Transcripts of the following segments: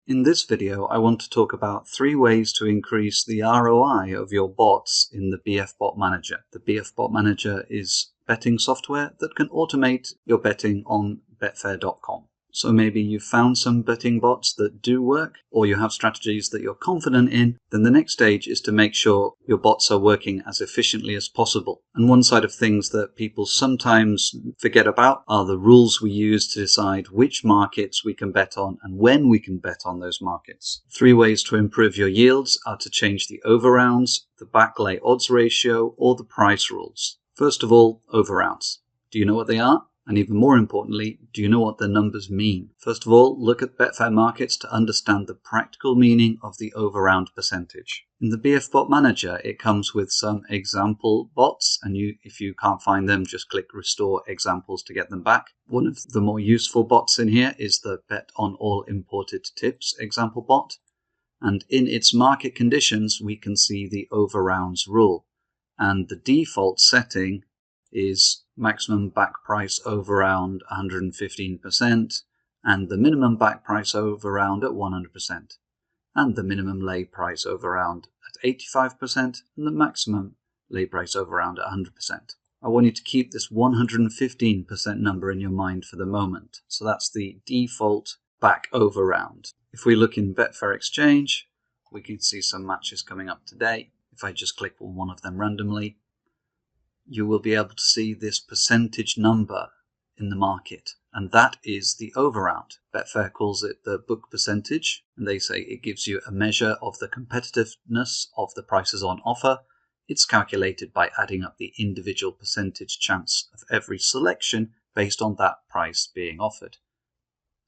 In this video, I want to talk about 3 ways to increase the ROI of your bots in the Bfbm Manager. The Bfbm Manager is betting software that can automate your betting on Betfair.com. So maybe you've found some betting bots that do work, or you have strategies that you're confident in. Then the next stage is to make sure your bots are working as efficiently as possible. And one side of things that people sometimes forget about are the rules we use to decide which markets we can bet on and when we can bet on those markets. 3 ways to improve your yields are to change the overrounds, the backlay odds ratio, or the price rules. First of all, overrounds. Do you know what they are? And even more importantly, do you know what the numbers mean? First of all, look at Betfair markets to understand the practical meaning of the overround percentage. In the Bfbm Manager, it comes with some example bots, and if you can't find them, just click Restore Examples to get them back. One of the more useful bots in here is the Bet on All Imported Tips example bot. And in its market conditions, we can see the overrounds rule. And the default setting is maximum back price overround 115% and the minimum back price overround at 100% and the minimum lay price overround at 85% and the maximum lay price overround at 100%. I want you to keep this 115% number in your mind for the moment. So that's the default back overround. If we look in Betfair Exchange, we can see some matches coming up today. If I just click on one of them randomly, you will be able to see this percentage number in the market, and that is the overround. Betfair calls it the book percentage, and they say it gives you a measure of the competitiveness of the prices on offer. It's calculated by adding up the individual percentage chance of every selection based on that price being offered,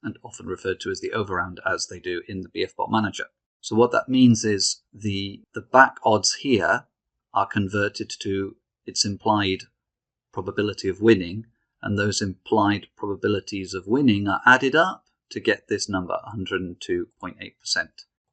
and often referred to as the overround as they do in the Bfbm Manager. So what that means is the back odds here are converted to its implied probability of winning, and those implied probabilities of winning are added up to get this number, 102.8%.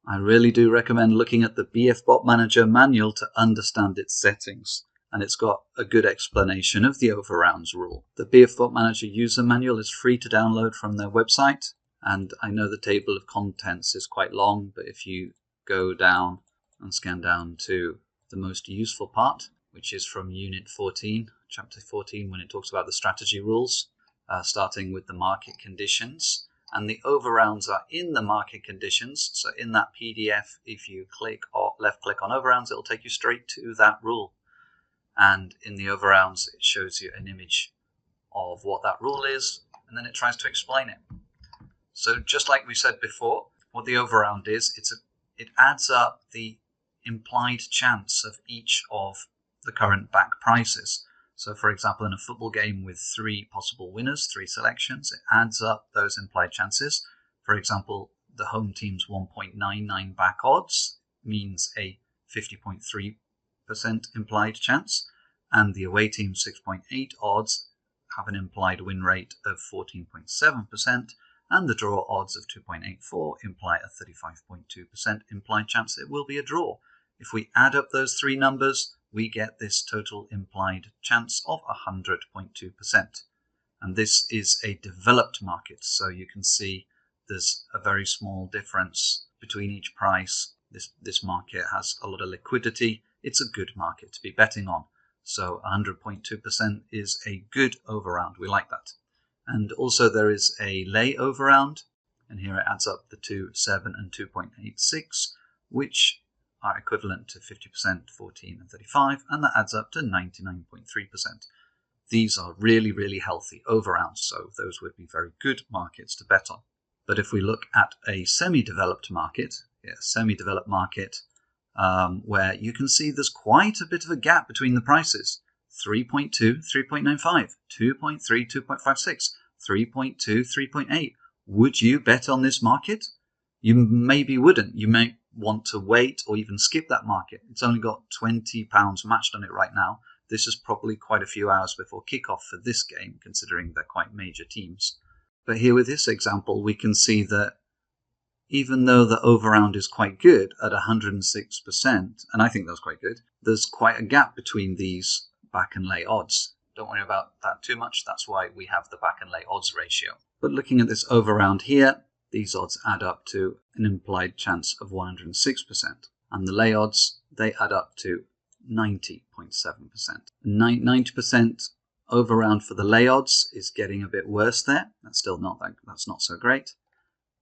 I really do recommend looking at the Bfbm Manager manual to understand its settings, and it's got a good explanation of the overrounds rule. The Bfbm Manager user manual is free to download from their website, and I know the table of contents is quite long, but if you go down and scan down to the most useful part, which is from Unit 14, Chapter 14, when it talks about the strategy rules, starting with the market conditions. And the overrounds are in the market conditions. So in that PDF, if you click or left click on overrounds, it will take you straight to that rule. And in the overrounds, it shows you an image of what that rule is, and then it tries to explain it. So just like we said before, what the overround is, it adds up the implied chance of each of the current back prices. So for example, in a football game with 3 possible winners, 3 selections, it adds up those implied chances. For example, the home team's 1.99 back odds means a 50.3% implied chance, and the away team's 6.8 odds have an implied win rate of 14.7%, and the draw odds of 2.84 imply a 35.2% implied chance it will be a draw. If we add up those 3 numbers, we get this total implied chance of 100.2%. And this is a developed market, so you can see there's a very small difference between each price. This market has a lot of liquidity. It's a good market to be betting on. So 100.2% is a good overround. We like that. And also there is a lay overround, and here it adds up the 2, 7, and 2.86, which are equivalent to 50%, 14, and 35, and that adds up to 99.3%. These are really, really healthy overrounds, so those would be very good markets to bet on. But if we look at a semi-developed market, where you can see there's quite a bit of a gap between the prices, 3.2, 3.95, 2.3, 2.56, 3.2, 3.8. Would you bet on this market? You maybe wouldn't. You may want to wait or even skip that market. It's only got £20 matched on it right now. This is probably quite a few hours before kickoff for this game, considering they're quite major teams. But here with this example, we can see that even though the overround is quite good at 106%, and I think that's quite good, there's quite a gap between these back and lay odds. Don't worry about that too much. That's why we have the back and lay odds ratio. But looking at this overround here, these odds add up to an implied chance of 106%. And the lay odds, they add up to 90.7%. 90% overround for the lay odds is getting a bit worse there. That's not so great.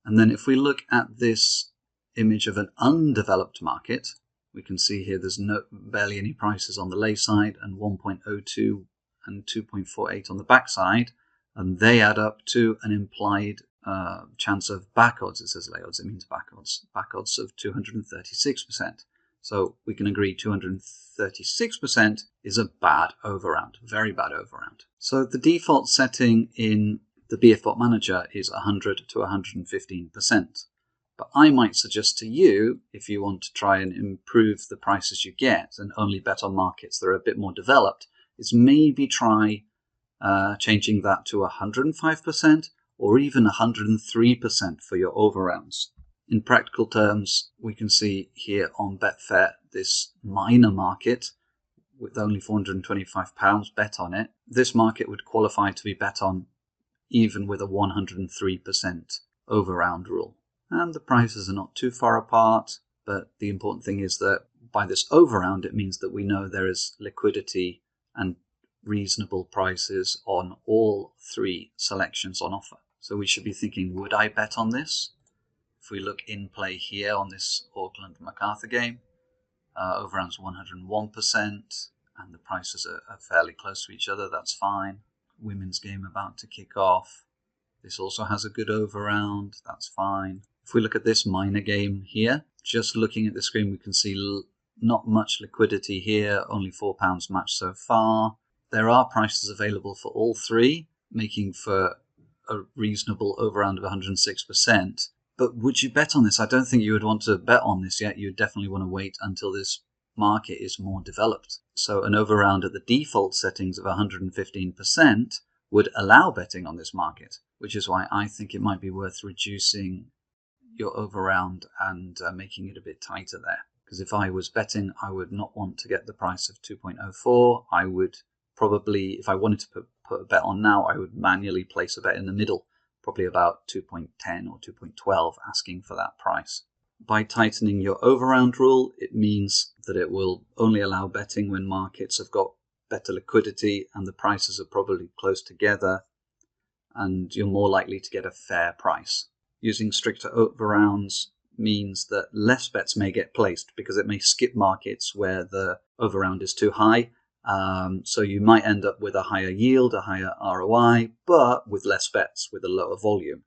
And then if we look at this image of an undeveloped market, we can see here there's barely any prices on the lay side and 1.02 and 2.48 on the back side, and they add up to an implied chance of back odds. It says lay odds, it means back odds. Back odds of 236%. So we can agree 236% is a bad overround, very bad overround. So the default setting in the Bfbm manager is 100 to 115%. But I might suggest to you, if you want to try and improve the prices you get and only bet on markets that are a bit more developed, is maybe try changing that to 105% or even 103% for your overrounds. In practical terms, we can see here on Betfair this minor market with only £425 bet on it. This market would qualify to be bet on even with a 103% overround rule. And the prices are not too far apart, but the important thing is that by this overround, it means that we know there is liquidity and reasonable prices on all three selections on offer. So we should be thinking, would I bet on this? If we look in play here on this Auckland-MacArthur game, overround's 101%, and the prices are fairly close to each other, that's fine. Women's game about to kick off. This also has a good overround, that's fine. If we look at this minor game here, just looking at the screen, we can see not much liquidity here, only £4 matched so far. There are prices available for all three, making for a reasonable overround of 106%. But would you bet on this? I don't think you would want to bet on this yet. You would definitely want to wait until this market is more developed. So an overround at the default settings of 115% would allow betting on this market, which is why I think it might be worth reducing your overround and making it a bit tighter there. Because if I was betting, I would not want to get the price of 2.04. I would probably, if I wanted to put a bet on now, I would manually place a bet in the middle, probably about 2.10 or 2.12, asking for that price. By tightening your overround rule, it means that it will only allow betting when markets have got better liquidity and the prices are probably close together, and you're more likely to get a fair price. Using stricter overrounds means that less bets may get placed because it may skip markets where the overround is too high. So you might end up with a higher yield, a higher ROI, but with less bets, with a lower volume.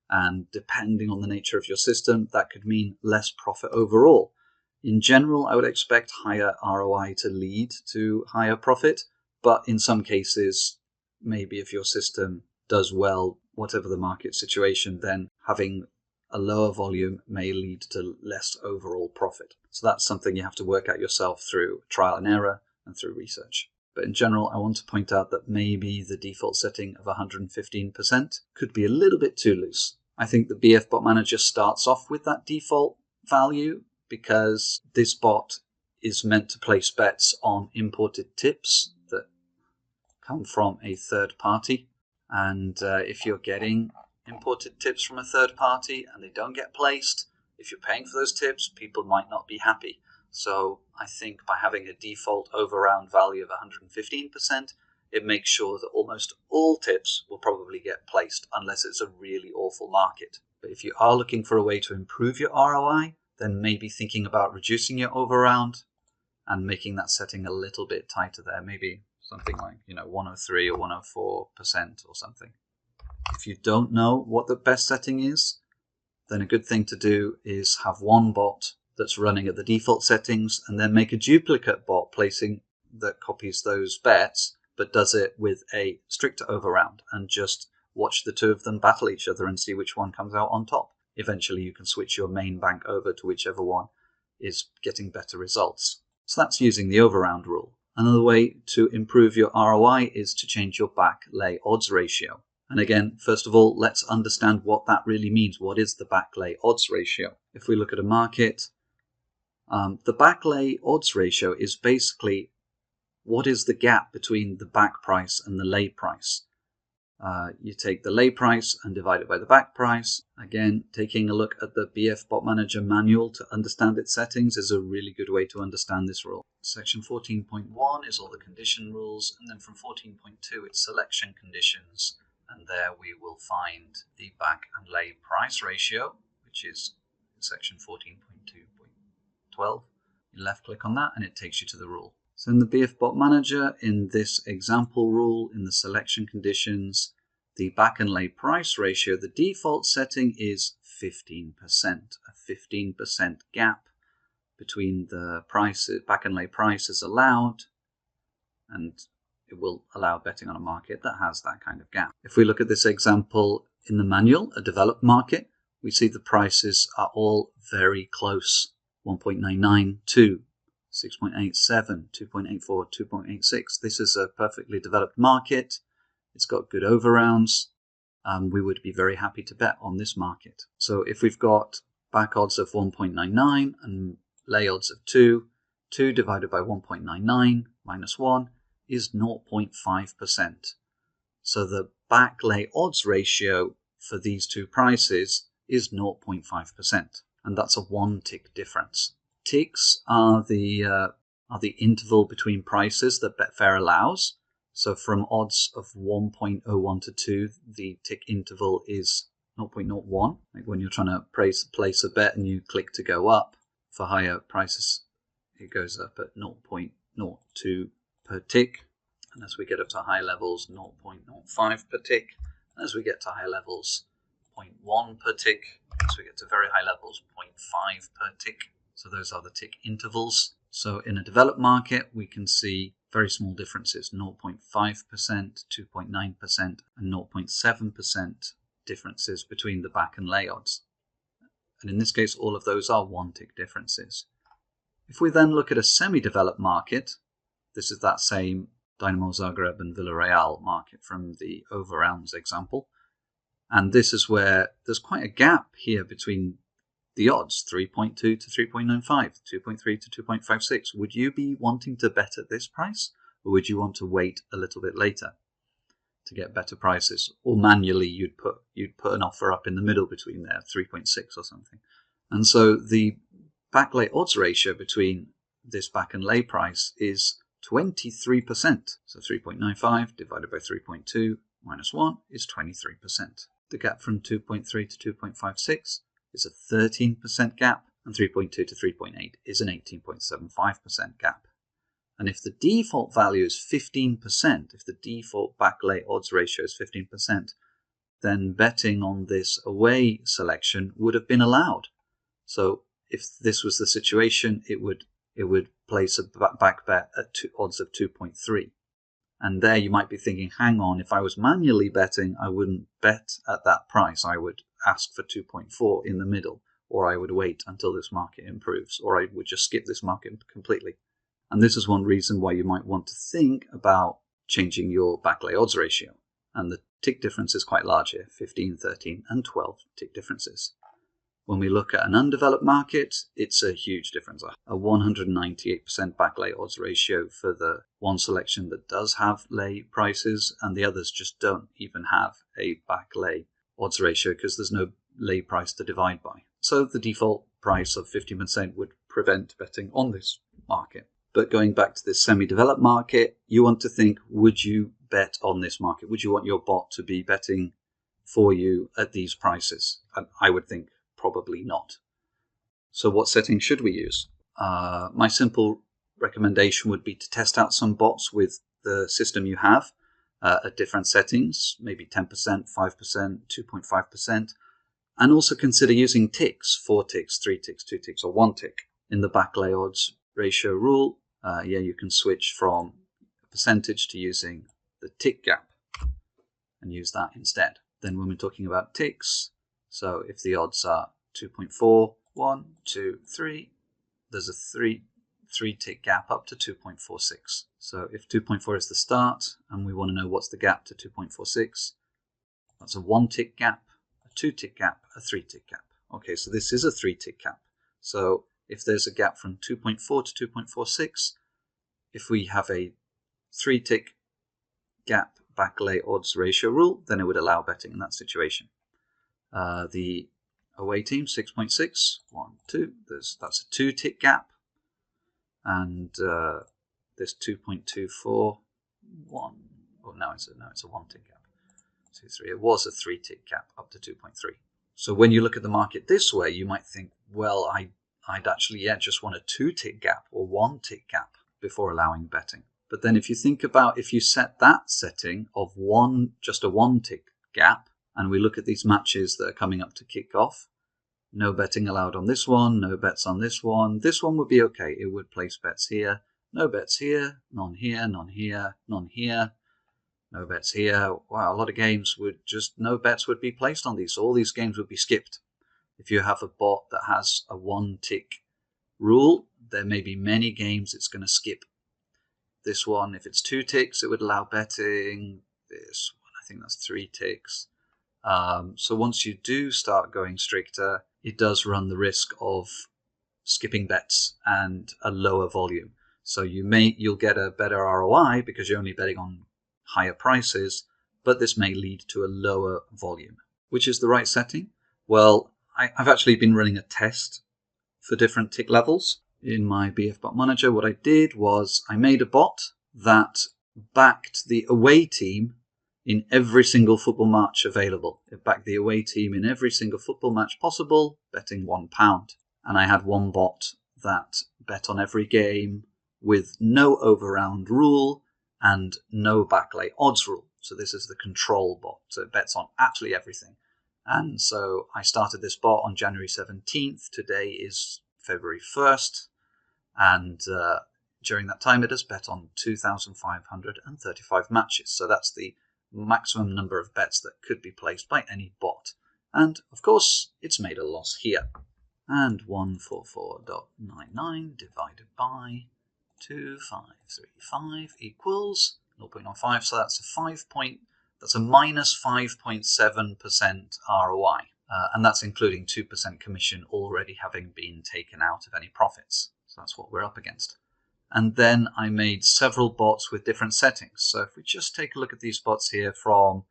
And depending on the nature of your system, that could mean less profit overall. In general, I would expect higher ROI to lead to higher profit, but in some cases, maybe if your system does well, whatever the market situation, then having a lower volume may lead to less overall profit. So that's something you have to work out yourself through trial and error and through research. But in general, I want to point out that maybe the default setting of 115% could be a little bit too loose. I think the Bfbm manager starts off with that default value because this bot is meant to place bets on imported tips that come from a third party. And if you're getting imported tips from a third party and they don't get placed, if you're paying for those tips, people might not be happy. So I think by having a default overround value of 115%, it makes sure that almost all tips will probably get placed unless it's a really awful market. But if you are looking for a way to improve your ROI, then maybe thinking about reducing your overround and making that setting a little bit tighter there, maybe something like 103 or 104% or something. If you don't know what the best setting is, then a good thing to do is have one bot that's running at the default settings and then make a duplicate bot that copies those bets but does it with a stricter overround and just watch the two of them battle each other and see which one comes out on top. Eventually you can switch your main bank over to whichever one is getting better results. So that's using the overround rule. Another way to improve your ROI is to change your back lay odds ratio. And again, first of all, let's understand what that really means. What is the back lay odds ratio? If we look at a market, the back lay odds ratio is basically what is the gap between the back price and the lay price. You take the lay price and divide it by the back price. Again, taking a look at the Bfbot Manager manual to understand its settings is a really good way to understand this rule. Section 14.1 is all the condition rules, and then from 14.2 it's selection conditions, and there we will find the back and lay price ratio, which is section 14.2.12. You left click on that and it takes you to the rule. So in the Bfbot Manager, in this example rule, in the selection conditions, the back and lay price ratio, the default setting is 15%, a 15% gap between the prices, back and lay price is allowed, and it will allow betting on a market that has that kind of gap. If we look at this example in the manual, a developed market, we see the prices are all very close, 1.99 to 6.87, 2.84, 2.86. This is a perfectly developed market. It's got good overrounds. We would be very happy to bet on this market. So if we've got back odds of 1.99 and lay odds of 2, 2 divided by 1.99 minus 1 is 0.5%. So the back lay odds ratio for these two prices is 0.5%. And that's a 1 tick difference. Ticks are the interval between prices that Betfair allows. So from odds of 1.01 to 2, the tick interval is 0.01. Like when you're trying to place a bet and you click to go up, for higher prices, it goes up at 0.02 per tick. And as we get up to high levels, 0.05 per tick. And as we get to high levels, 0.1 per tick. As we get to very high levels, 0.5 per tick. So those are the tick intervals. So in a developed market, we can see very small differences, 0.5%, 2.9%, and 0.7% differences between the back and lay odds. And in this case, all of those are 1 tick differences. If we then look at a semi-developed market, this is that same Dynamo Zagreb and Villarreal market from the Overrounds example. And this is where there's quite a gap here between the odds, 3.2 to 3.95, 2.3 to 2.56. Would you be wanting to bet at this price, or would you want to wait a little bit later to get better prices? Or manually you'd put an offer up in the middle between there, 3.6 or something. And so the back lay odds ratio between this back and lay price is 23%. So 3.95 divided by 3.2 minus 1 is 23%. The gap from 2.3 to 2.56 is a 13% gap, and 3.2 to 3.8 is an 18.75% gap. And if the default value is 15%, if the default back lay odds ratio is 15%, then betting on this away selection would have been allowed. So if this was the situation, it would place a back bet at odds of 2.3. And there you might be thinking, hang on, if I was manually betting, I wouldn't bet at that price. I would ask for 2.4 in the middle, or I would wait until this market improves, or I would just skip this market completely. And this is one reason why you might want to think about changing your back lay odds ratio. And the tick difference is quite large here, 15, 13, and 12 tick differences. When we look at an undeveloped market, it's a huge difference. A 198% back lay odds ratio for the one selection that does have lay prices, and the others just don't even have a back lay odds ratio because there's no lay price to divide by. So the default price of 15% would prevent betting on this market. But going back to this semi-developed market, you want to think, would you bet on this market? Would you want your bot to be betting for you at these prices? And I would think probably not. So what settings should we use? My simple recommendation would be to test out some bots with the system you have at different settings, maybe 10%, 5%, 2.5%, and also consider using ticks, 4 ticks, 3 ticks, 2 ticks, or 1 tick. In the back lay odds ratio rule, you can switch from a percentage to using the tick gap and use that instead. Then when we're talking about ticks, so if the odds are 2.4, 1, 2, 3, there's a 3 tick gap up to 2.46. So if 2.4 is the start and we want to know what's the gap to 2.46, that's a 1 tick gap, a 2 tick gap, a 3 tick gap. Okay, so this is a 3 tick gap. So if there's a gap from 2.4 to 2.46, if we have a 3 tick gap back lay odds ratio rule, then it would allow betting in that situation. The away team 6.6, 1, 2. That's a 2-tick gap, and this 2.24, 1. Oh, now it's a 1-tick gap. 2, 3. It was a 3-tick gap up to 2.3. So when you look at the market this way, you might think, well, I'd actually just want a 2-tick gap or 1-tick gap before allowing betting. But then if you think about if you set that setting of just a 1-tick gap, and we look at these matches that are coming up to kick off, no betting allowed on this one, no bets on this one. This one would be okay. It would place bets here, no bets here, none here, none here, none here, no bets here. Wow, a lot of games would no bets would be placed on these. So all these games would be skipped. If you have a bot that has a 1-tick rule, there may be many games it's going to skip. This one, if it's 2 ticks, it would allow betting. This one, I think that's 3 ticks. So once you do start going stricter, it does run the risk of skipping bets and a lower volume. So you'll get a better ROI because you're only betting on higher prices, but this may lead to a lower volume. Which is the right setting? Well, I've actually been running a test for different tick levels. In my Bfbm manager, what I did was I made a bot that backed the away team in every single football match available. It backed the away team in every single football match possible, betting £1. And I had one bot that bet on every game with no overround rule and no backlay odds rule. So this is the control bot. So it bets on absolutely everything. And so I started this bot on January 17th. Today is February 1st. And during that time, it has bet on 2,535 matches. So that's the maximum number of bets that could be placed by any bot. And of course, it's made a loss here. And 144.99 divided by 2535 equals 0.15. So that's a minus 5.7% ROI. And that's including 2% commission already having been taken out of any profits. So that's what we're up against. And then I made several bots with different settings. So if we just take a look at these bots here from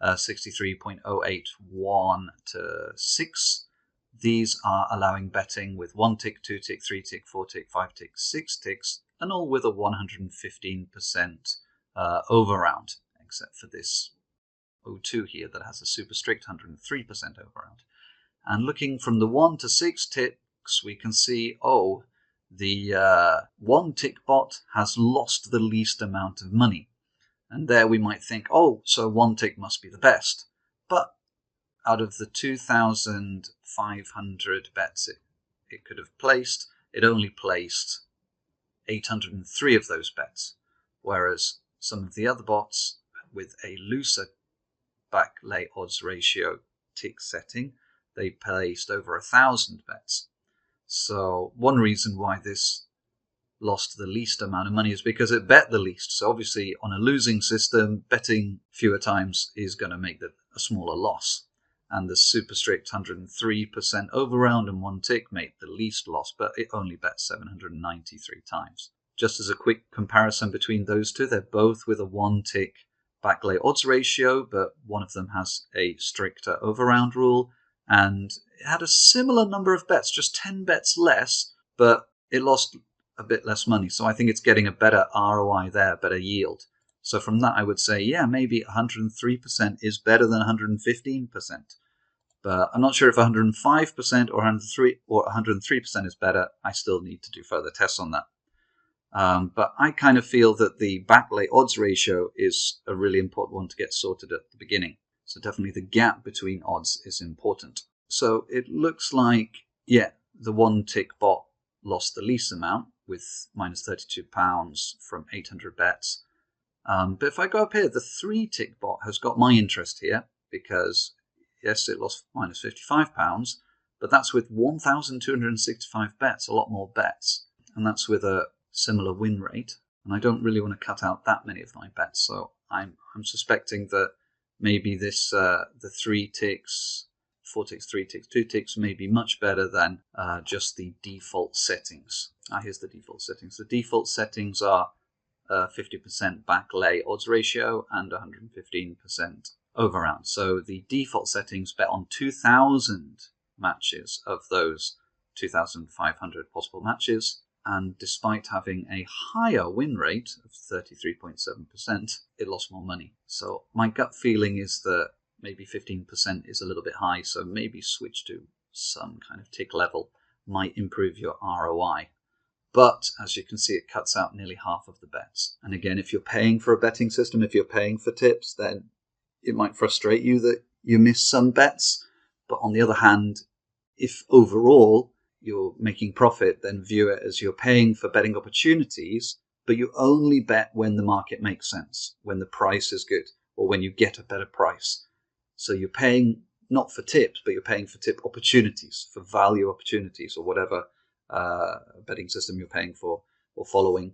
63.081 to 6, these are allowing betting with 1 tick, 2 tick, 3 tick, 4 tick, 5 tick, 6 ticks, and all with a 115% overround, except for this 02 here that has a super strict 103% overround. And looking from the 1 to 6 ticks, we can see, the 1 tick bot has lost the least amount of money. And there we might think, so 1 tick must be the best. But out of the 2,500 bets it could have placed, it only placed 803 of those bets. Whereas some of the other bots with a looser backlay odds ratio tick setting, they placed over 1,000 bets. So one reason why this lost the least amount of money is because it bet the least. So obviously on a losing system, betting fewer times is going to make a smaller loss. And the super strict 103% overround and 1 tick made the least loss, but it only bet 793 times. Just as a quick comparison between those two, they're both with a 1 tick backlay odds ratio, but one of them has a stricter overround rule, and it had a similar number of bets, just 10 bets less, but it lost a bit less money. So I think it's getting a better ROI there, better yield. So from that, I would say, maybe 103% is better than 115%. But I'm not sure if 105% or 103% is better. I still need to do further tests on that. But I kind of feel that the backlay odds ratio is a really important one to get sorted at the beginning. So definitely the gap between odds is important. So it looks like, the 1 tick bot lost the least amount with minus £32 from 800 bets. But if I go up here, the 3 tick bot has got my interest here because, yes, it lost minus £55, but that's with 1,265 bets, a lot more bets. And that's with a similar win rate. And I don't really want to cut out that many of my bets. So I'm suspecting that maybe this the 3 ticks, 4 ticks, 3 ticks, 2 ticks may be much better than just the default settings. Here's the default settings. The default settings are a 50% back lay odds ratio and 115% overround. So the default settings bet on 2,000 matches of those 2,500 possible matches. And despite having a higher win rate of 33.7%, it lost more money. So my gut feeling is that maybe 15% is a little bit high, so maybe switch to some kind of tick level might improve your ROI. But as you can see, it cuts out nearly half of the bets. And again, if you're paying for a betting system, if you're paying for tips, then it might frustrate you that you miss some bets. But on the other hand, if overall you're making profit, then view it as you're paying for betting opportunities, but you only bet when the market makes sense, when the price is good, or when you get a better price. So you're paying not for tips, but you're paying for tip opportunities, for value opportunities, or whatever betting system you're paying for or following.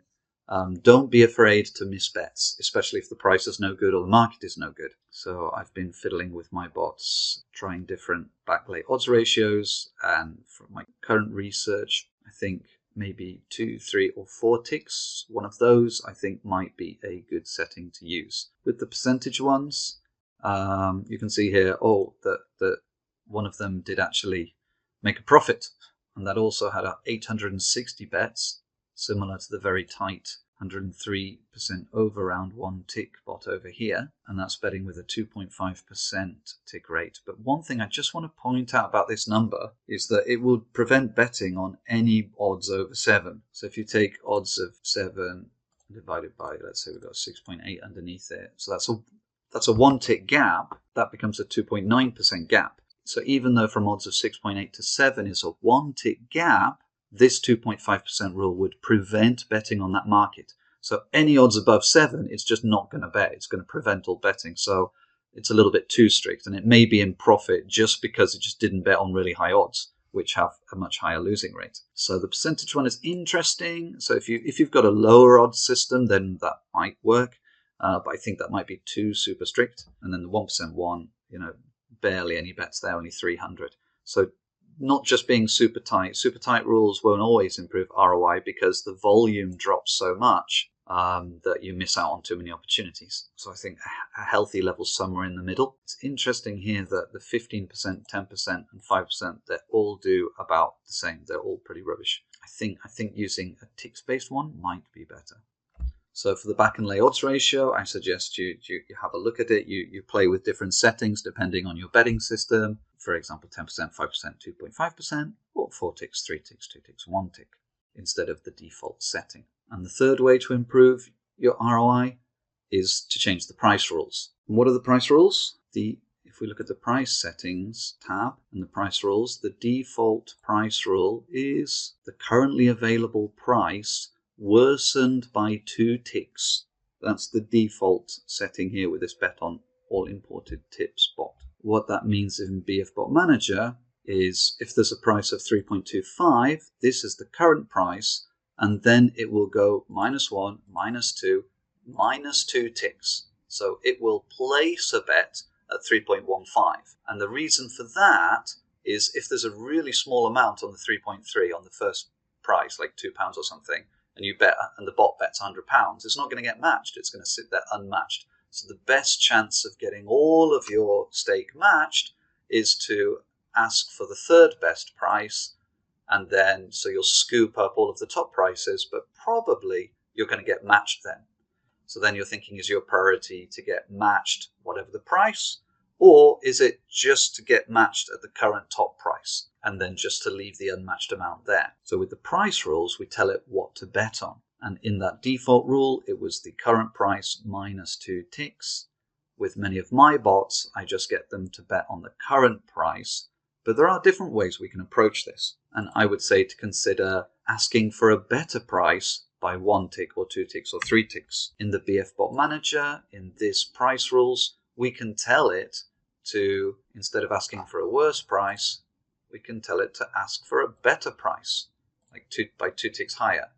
Don't be afraid to miss bets, especially if the price is no good or the market is no good. So I've been fiddling with my bots, trying different backlay odds ratios, and from my current research, I think maybe 2, 3, or 4 ticks. One of those I think might be a good setting to use. With the percentage ones, you can see here, that one of them did actually make a profit. And that also had 860 bets, similar to the very tight 103% overround 1 tick bot over here. And that's betting with a 2.5% tick rate. But one thing I just want to point out about this number is that it will prevent betting on any odds over 7. So if you take odds of 7 divided by, let's say we've got 6.8 underneath it. So that's a 1 tick gap. That becomes a 2.9% gap. So even though from odds of 6.8 to 7 is a 1 tick gap, this 2.5% rule would prevent betting on that market. So any odds above 7, it's just not going to bet. It's going to prevent all betting. So it's a little bit too strict, and it may be in profit just because it just didn't bet on really high odds, which have a much higher losing rate. So the percentage one is interesting. So if you've got a lower odds system, then that might work. But I think that might be too super strict. And then the 1% one, barely any bets there, only 300. So not just being super tight. Super tight rules won't always improve ROI because the volume drops so much that you miss out on too many opportunities. So I think a healthy level somewhere in the middle. It's interesting here that the 15%, 10%, and 5%, they all do about the same. They're all pretty rubbish. I think using a ticks-based one might be better. So for the back and lay odds ratio, I suggest you have a look at it. You play with different settings depending on your betting system. For example, 10%, 5%, 2.5%, or 4 ticks, 3 ticks, 2 ticks, 1 tick, instead of the default setting. And the third way to improve your ROI is to change the price rules. And what are the price rules? If we look at the price settings tab and the price rules, the default price rule is the currently available price worsened by 2 ticks. That's the default setting here with this bet on all imported tips bot. What that means in Bfbm Manager is if there's a price of 3.25, this is the current price, and then it will go -1, -2, -2 ticks. So it will place a bet at 3.15. And the reason for that is if there's a really small amount on the 3.3 on the first price, like £2 or something, and you bet, and the bot bets £100, it's not going to get matched. It's going to sit there unmatched. So the best chance of getting all of your stake matched is to ask for the third best price, and then so you'll scoop up all of the top prices, but probably you're going to get matched then. So then you're thinking, is your priority to get matched whatever the price, or is it just to get matched at the current top price and then just to leave the unmatched amount there? So with the price rules, we tell it what to bet on. And in that default rule, it was the current price -2 ticks. With many of my bots, I just get them to bet on the current price. But there are different ways we can approach this. And I would say to consider asking for a better price by 1 tick or 2 ticks or 3 ticks. In the Bfbm Manager, in this price rules, we can tell it to, instead of asking for a worse price, we can tell it to ask for a better price, like by 2 ticks higher,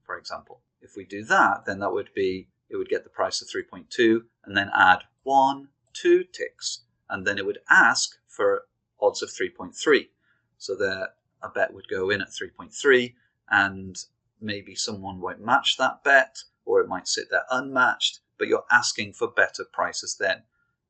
for example. If we do that, then that would be, it would get the price of 3.2 and then add 1, 2 ticks, and then it would ask for odds of 3.3. So there, a bet would go in at 3.3, and maybe someone won't match that bet, or it might sit there unmatched, but you're asking for better prices then.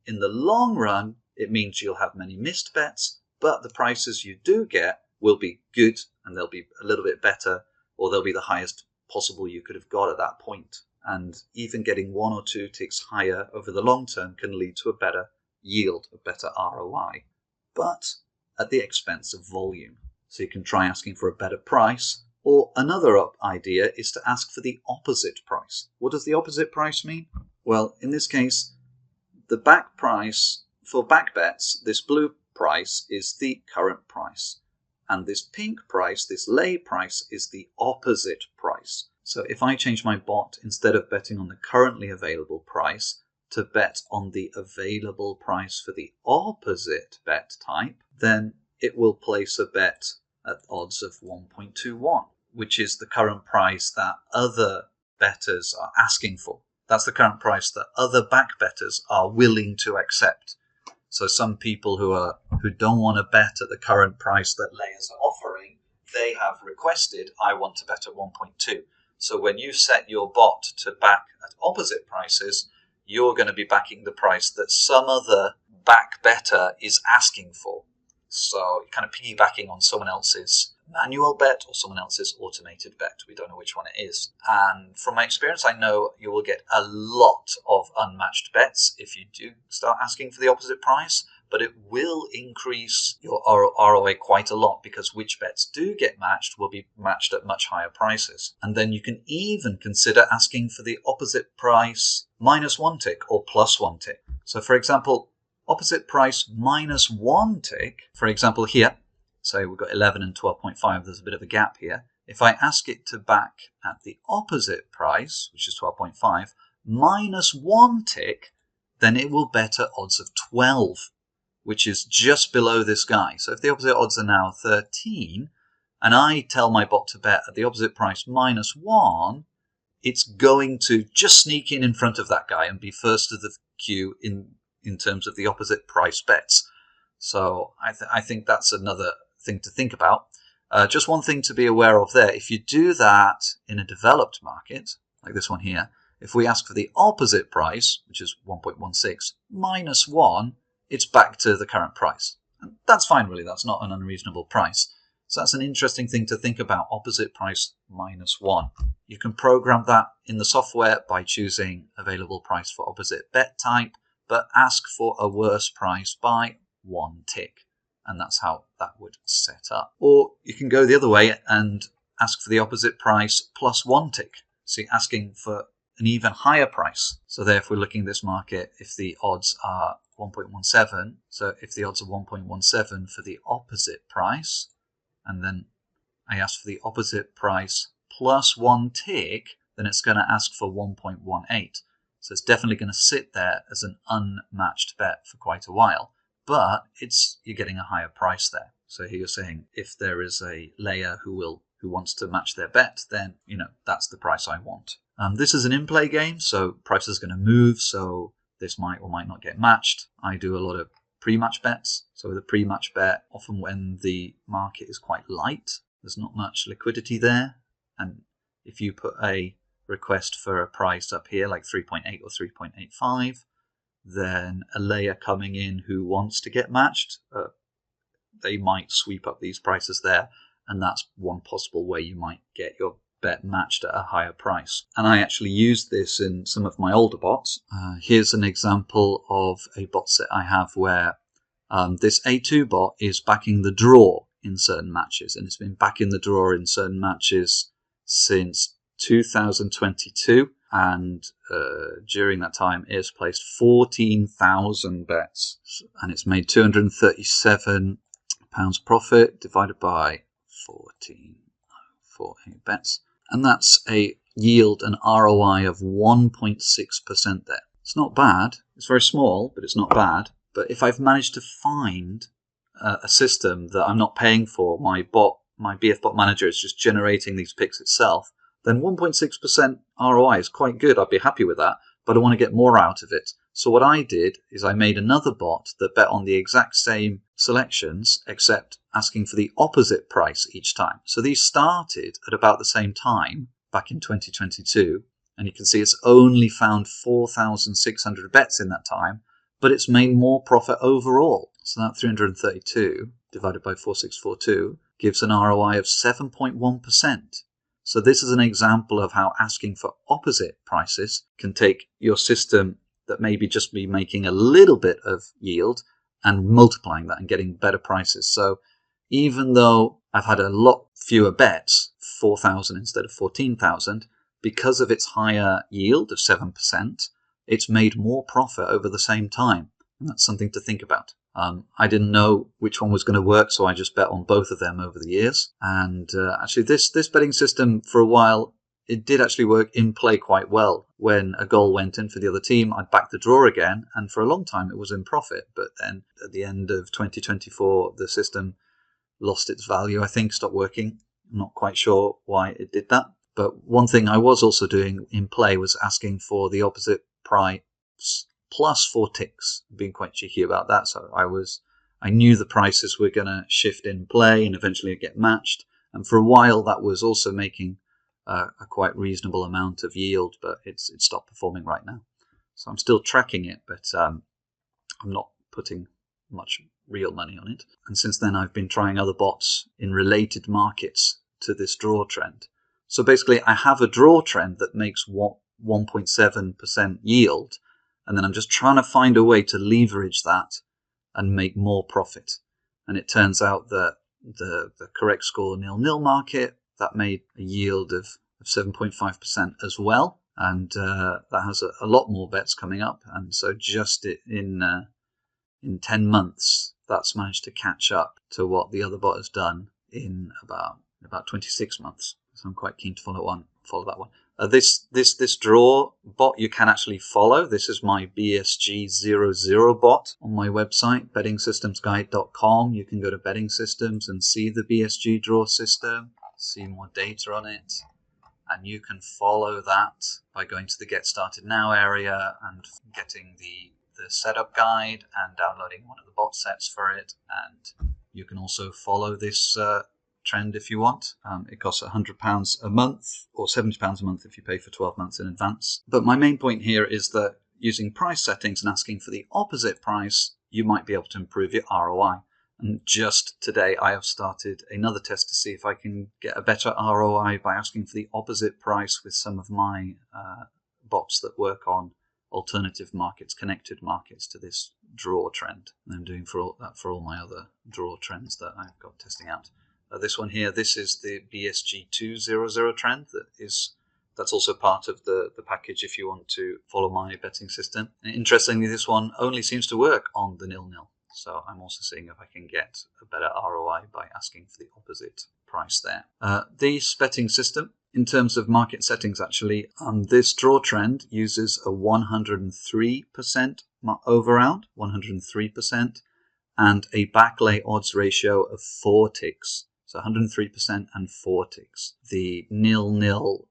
In the long run, it means you'll have many missed bets, but the prices you do get will be good and they'll be a little bit better, or they'll be the highest possible you could have got at that point. And even getting 1 or 2 ticks higher over the long term can lead to a better yield, a better ROI, but at the expense of volume. So you can try asking for a better price, or another idea is to ask for the opposite price. What does the opposite price mean? Well, in this case, the back price for back bets, this blue price is the current price. And this pink price, this lay price, is the opposite price. So if I change my bot, instead of betting on the currently available price, to bet on the available price for the opposite bet type, then it will place a bet at odds of 1.21, which is the current price that other bettors are asking for. That's the current price that other back bettors are willing to accept. So some people who don't want to bet at the current price that layers are offering, they have requested, I want to bet at 1.2. So when you set your bot to back at opposite prices, you're going to be backing the price that some other back bettor is asking for. So you're kind of piggybacking on someone else's manual bet or someone else's automated bet. We don't know which one it is. And from my experience, I know you will get a lot of unmatched bets if you do start asking for the opposite price, but it will increase your ROI quite a lot because which bets do get matched will be matched at much higher prices. And then you can even consider asking for the opposite price minus 1 tick or plus 1 tick. So for example, opposite price minus 1 tick, for example here, so we've got 11 and 12.5, there's a bit of a gap here. If I ask it to back at the opposite price, which is 12.5, minus 1 tick, then it will bet at odds of 12, which is just below this guy. So if the opposite odds are now 13, and I tell my bot to bet at the opposite price minus 1, it's going to just sneak in front of that guy and be first of the queue in terms of the opposite price bets. So I think that's another thing to think about. Just one thing to be aware of there. If you do that in a developed market, like this one here, if we ask for the opposite price, which is 1.16, minus 1, it's back to the current price. And that's fine, really. That's not an unreasonable price. So that's an interesting thing to think about, opposite price minus 1. You can program that in the software by choosing available price for opposite bet type, but ask for a worse price by 1 tick. And that's how that would set up. Or you can go the other way and ask for the opposite price plus 1 tick. So you're asking for an even higher price. So there, if we're looking at this market, if the odds are 1.17, so if the odds are 1.17 for the opposite price, and then I ask for the opposite price plus 1 tick, then it's going to ask for 1.18. So it's definitely going to sit there as an unmatched bet for quite a while. But you're getting a higher price there. So here you're saying if there is a layer who wants to match their bet, then that's the price I want. This is an in-play game, so price is going to move. So this might or might not get matched. I do a lot of pre-match bets. So with a pre-match bet, often when the market is quite light, there's not much liquidity there, and if you put a request for a price up here like 3.8 or 3.85. Then a layer coming in who wants to get matched, they might sweep up these prices there, and that's one possible way you might get your bet matched at a higher price. And I actually used this in some of my older bots. Here's an example of a bot set I have where this A2 bot is backing the draw in certain matches, and it's been backing the draw in certain matches since 2022. And during that time, it has placed 14,000 bets, and it's made £237 profit divided by 14 bets, and that's a yield and ROI of 1.6% there. It's not bad. It's very small, but it's not bad. But if I've managed to find a system that I'm not paying for, my Bfbm manager is just generating these picks itself, then 1.6% ROI is quite good. I'd be happy with that, but I want to get more out of it. So what I did is I made another bot that bet on the exact same selections, except asking for the opposite price each time. So these started at about the same time back in 2022, And you can see it's only found 4,600 bets in that time, but it's made more profit overall. So that 332 divided by 4642 gives an ROI of 7.1%. So this is an example of how asking for opposite prices can take your system that maybe just be making a little bit of yield and multiplying that and getting better prices. So even though I've had a lot fewer bets, 4,000 instead of 14,000, because of its higher yield of 7%, it's made more profit over the same time. And that's something to think about. I didn't know which one was going to work, so I just bet on both of them over the years. And actually, this betting system for a while, it did actually work in play quite well. When a goal went in for the other team, I'd back the draw again, and for a long time it was in profit. But then at the end of 2024, the system lost its value, I think, stopped working. I'm not quite sure why it did that. But one thing I was also doing in play was asking for the opposite price plus 4 ticks, being quite cheeky about that. So I knew the prices were going to shift in play and eventually get matched. And for a while, that was also making a quite reasonable amount of yield, but it's stopped performing right now. So I'm still tracking it, but I'm not putting much real money on it. And since then, I've been trying other bots in related markets to this draw trend. So basically, I have a draw trend that makes 1.7% yield, and then I'm just trying to find a way to leverage that and make more profit. And it turns out that the correct score 0-0 market, that made a yield of 7.5% as well. And that has a lot more bets coming up. And so just in 10 months, that's managed to catch up to what the other bot has done in about 26 months. So I'm quite keen to follow that one. This draw bot you can actually follow. This is my BSG00 bot on my website, bettingsystemsguide.com. You can go to betting systems and see the BSG draw system, see more data on it, and you can follow that by going to the Get Started Now area and getting the setup guide and downloading one of the bot sets for it. And you can also follow this trend if you want. It costs £100 a month or £70 a month if you pay for 12 months in advance. But my main point here is that using price settings and asking for the opposite price, you might be able to improve your ROI. And just today, I have started another test to see if I can get a better ROI by asking for the opposite price with some of my bots that work on alternative markets, connected markets to this draw trend. And I'm doing for all my other draw trends that I've got testing out. This one here, this is the BSG200 trend that's also part of the package if you want to follow my betting system. And interestingly, this one only seems to work on the 0-0. So I'm also seeing if I can get a better ROI by asking for the opposite price there. This betting system, in terms of market settings actually, this draw trend uses a 103% overround, 103%, and a backlay odds ratio of 4 ticks. So 103% and 4 ticks. The 0-0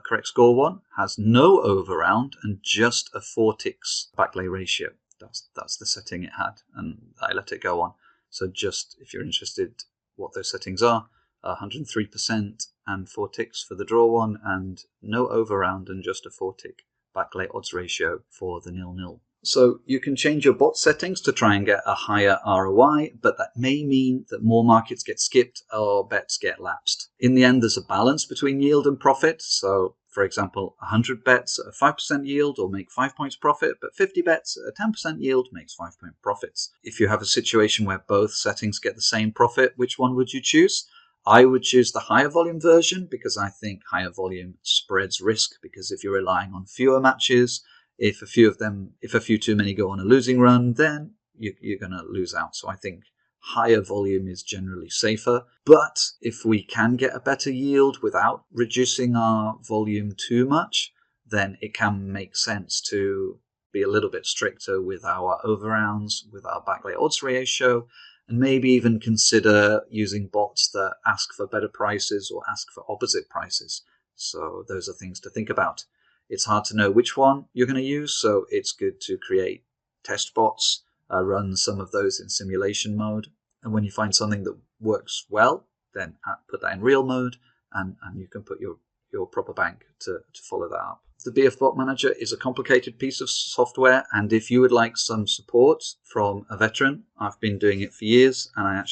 correct score one has no overround and just a 4 ticks backlay ratio. That's the setting it had, and I let it go on. So just if you're interested what those settings are, 103% and 4 ticks for the draw one, and no overround and just a 4 tick backlay odds ratio for the 0-0. So you can change your bot settings to try and get a higher ROI, but that may mean that more markets get skipped or bets get lapsed. In the end, there's a balance between yield and profit. So, for example, 100 bets at a 5% yield will make 5 points profit, but 50 bets at a 10% yield makes 5-point profits. If you have a situation where both settings get the same profit, which one would you choose? I would choose the higher volume version because I think higher volume spreads risk, because if you're relying on fewer matches, if a few too many go on a losing run, then you're going to lose out. So I think higher volume is generally safer. But if we can get a better yield without reducing our volume too much, then it can make sense to be a little bit stricter with our overrounds, with our backlay odds ratio, and maybe even consider using bots that ask for better prices or ask for opposite prices. So those are things to think about. It's hard to know which one you're going to use, so it's good to create test bots, run some of those in simulation mode. And when you find something that works well, then put that in real mode, and you can put your your proper bank to follow that up. The Bfbot Manager is a complicated piece of software, and if you would like some support from a veteran, I've been doing it for years, and I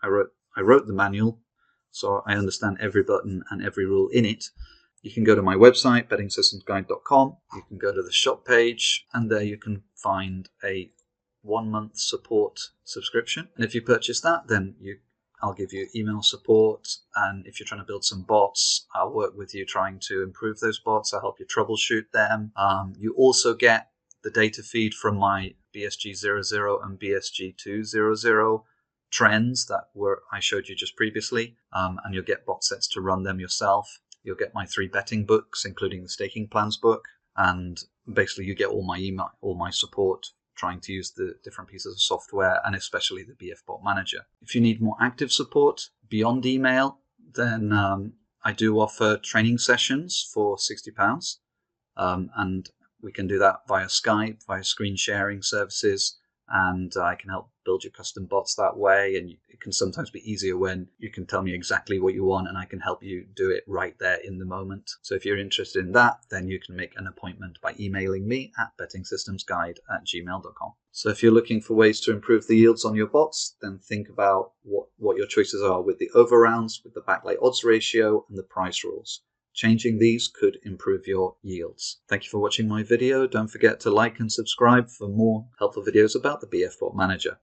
wrote the manual, so I understand every button and every rule in it. You can go to my website, bettingsystemsguide.com. You can go to the shop page, and there you can find a 1-month support subscription. And if you purchase that, then I'll give you email support, and if you're trying to build some bots, I'll work with you trying to improve those bots. I'll help you troubleshoot them. You also get the data feed from my BSG00 and BSG200 trends that I showed you just previously, and you'll get bot sets to run them yourself. You'll get my 3 betting books, including the staking plans book, and basically you get all my support trying to use the different pieces of software, and especially the Bfbot Manager. If you need more active support beyond email, then I do offer training sessions for £60, and we can do that via Skype, via screen sharing services, and I can help build your custom bots that way. And it can sometimes be easier when you can tell me exactly what you want and I can help you do it right there in the moment. So if you're interested in that, then you can make an appointment by emailing me at bettingsystemsguide@gmail.com. So if you're looking for ways to improve the yields on your bots, then think about what your choices are with the overrounds, with the backlight odds ratio, and the price rules. Changing these could improve your yields. Thank you for watching my video. Don't forget to like and subscribe for more helpful videos about the Bfbot Manager.